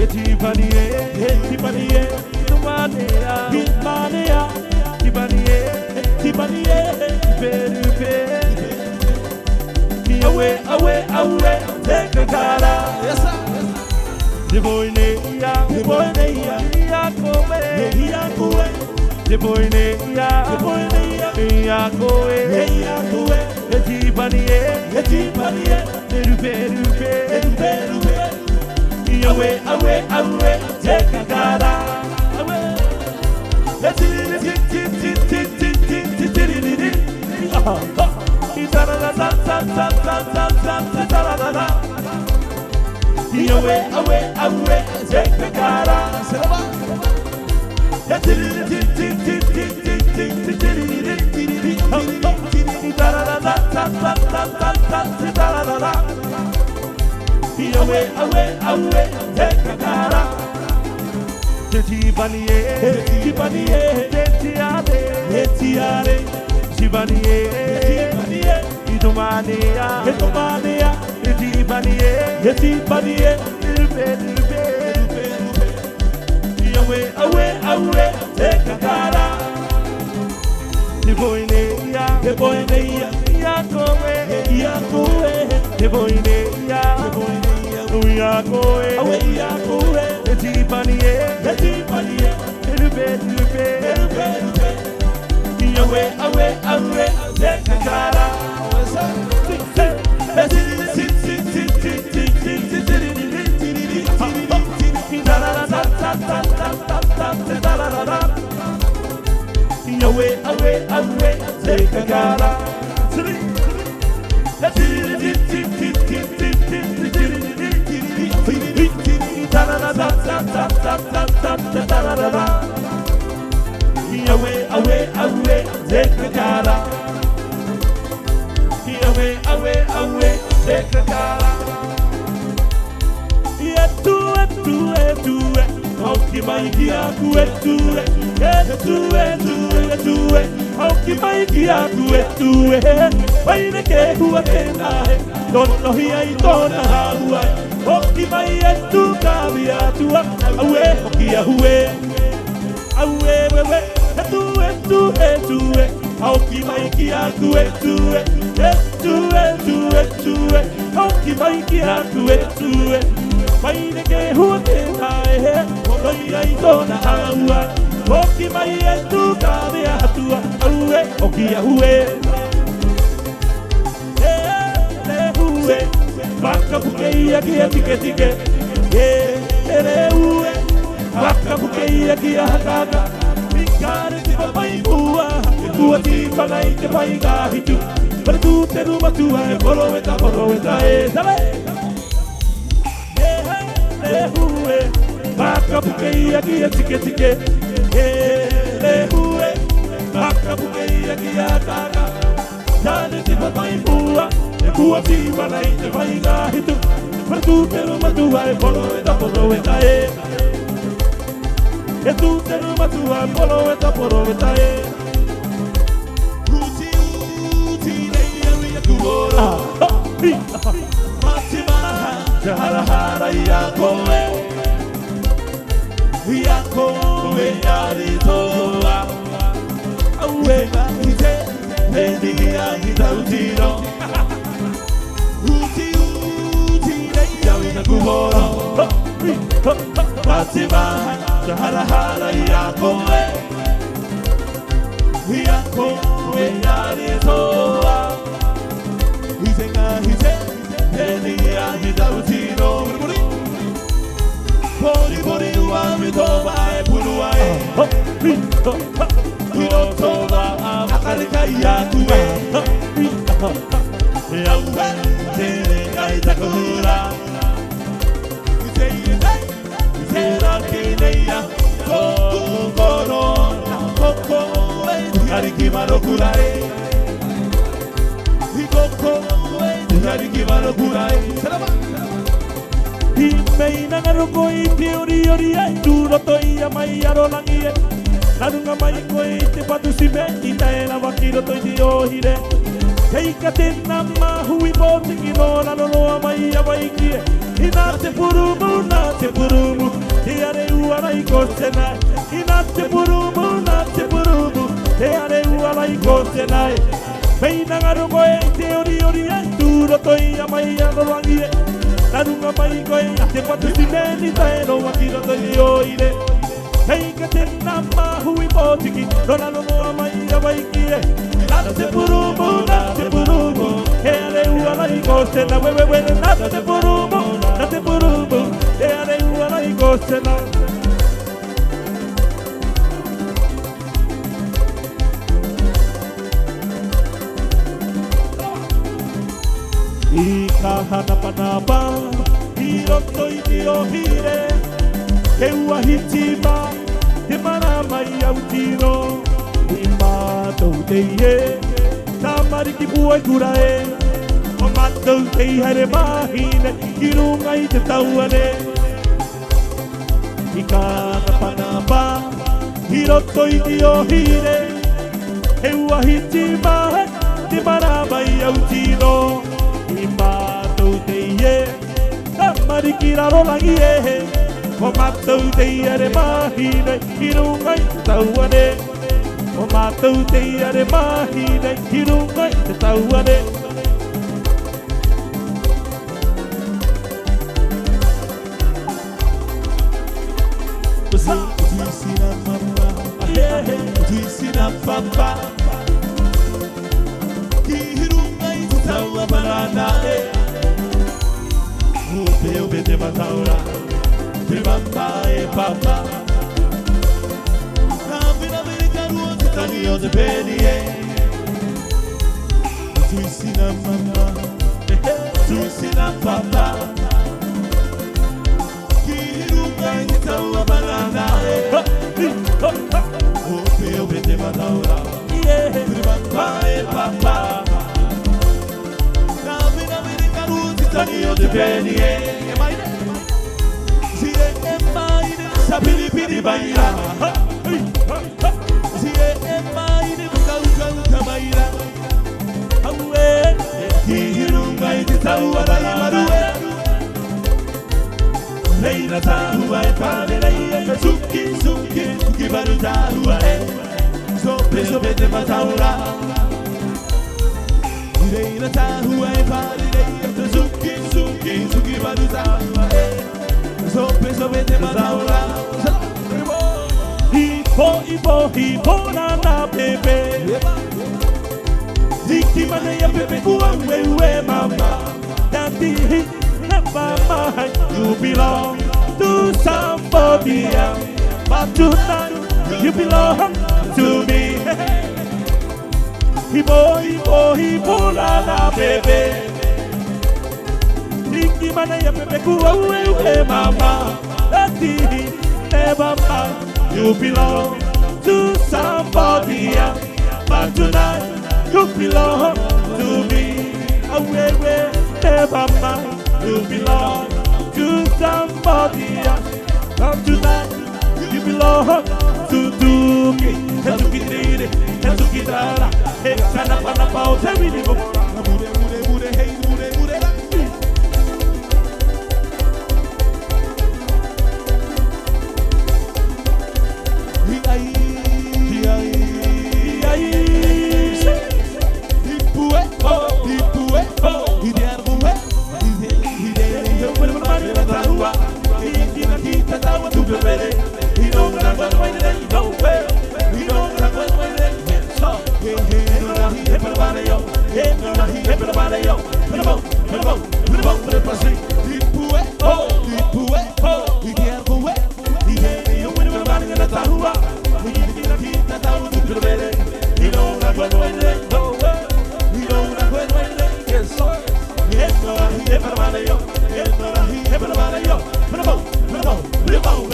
Tibanie, Tumania, Tibanie, Perupe. Away, take a cara. Yes, sir. The boy, the boy, away, take a cara. Let's away, take the cara. Away, take a cara. Tibanie, Itomania, away, take a cara. The boy, away, take a cara. Away, take a cara. Away, take a cara. Away, take a cara. Hauki maiki aku etue, hauki maiki aku etue. Paine ke hua tenahe, tono hia I tona haua. Hauki mai etu kavi atua, aue hoki ahue, etue. Hauki maiki aku etue, hauki maiki aku etue. Paine ke hua tenahe, tono hia I tona haua. Hauki mai etu kavi atua, aue hoki ahue. Baka bukeia kia tike, ue. Baka bukeia kia hakaga, mikare tiba pai bua, bua tiba nai te pai gahitu. Bertu te ruma tua e boroweta e sale. Ue. Baka bukeia kia tike, ue. Baka bukeia kia hakaga, jane tiba pai bua. Bua tiba nai te pai gahitu. Bertu te ruma tua e boroweta e. E tu te ruma tua e boroweta e. Uti nei ria kubora. Matimaha jahara ia koe yari toa. Aue ite hedi ia hitautino. Uti nei ria kubora. Matimaha jahara ia koe yari toa. Hite hedi ia hitautino. Bori uami toba e pulua e. Ino toba amakarika iatue. E aue tere kai takuhura. Itera keineia kokoro koko hariki marokurai. Hikoko hariki marokurai. Meina naruko I te ori ai turo toi mai arolangi e narunga mai koe te patusi me I taena wakiro toi te ohire Keika tena mahui mo te kino nanonoa mai a waiki e I nā te purumu Senai, Inate Purumu, Nate Purumu, Te Areu Alai Ko Senai, Meina Garokoe, Te Ori Ori, Turo Toia Mai Anorangie, Narunga Mai Koe, Te Patu Sineni, Taino Wakiro Toi Oire, Heika Te Nama Hui Potiki, Nora Noa Mai Awaikie, Nate Purumu, Nate Purumu, Te Areu Alai Ko Senai, Wewe, Nate Purumu, Nate Purumu, Te Areu Alai Ko Senai. I ka hanapanapa, I roto I te ohire, ke ua hitima, te mana mai au tino, I mātou te ie, tā mariki bua I kura e, o mātou te haere mahine, ki runga I te tauane. I ka hanapanapa, I roto I te ohire, ke ua hitima, te mana mai au tino, I mātou te ie, tā mariki raro langi e, o mātou te iare mahine, I runga I te tauane. O mātou te iare mahine, I runga I te tauane. Tuisina mama, tuisina papa, ki runga I te taua banana e. Upe te mataura, te mama e papa. Ka whina me karua te tangi o te peni e. Tuisina mama, tuisina papa, ki runga I te taua banana e. Upe te mataura, te mama e papa. Tangi o te peni e maire, si e maire, sa pili pili baira. Si e maire, kau kau ka baira. Au e, ki runga I te taua rai marue. Reina tahua e pare rei e suki suki, suki baru tahua e. Sope sope te mataura. Reina tahua e pare rei e suki suki, suki baru tahua e. Sope sope te mataura. Hipo na pepe. Ziki mane ya pepe kua ue mama. Daddy na mama, you belong to somebody else, but tonight you belong to me. Hipo na pepe. Ziki mane ya pepe kua ue mama. Daddy never mind. You belong to somebody else, but tonight you belong to me. Away, never mind. You belong to somebody else, but tonight you belong to me. Hezuki nere, hezuki dara, he kana pana pao te wini gomora. Mure, hey, mure. Everybody,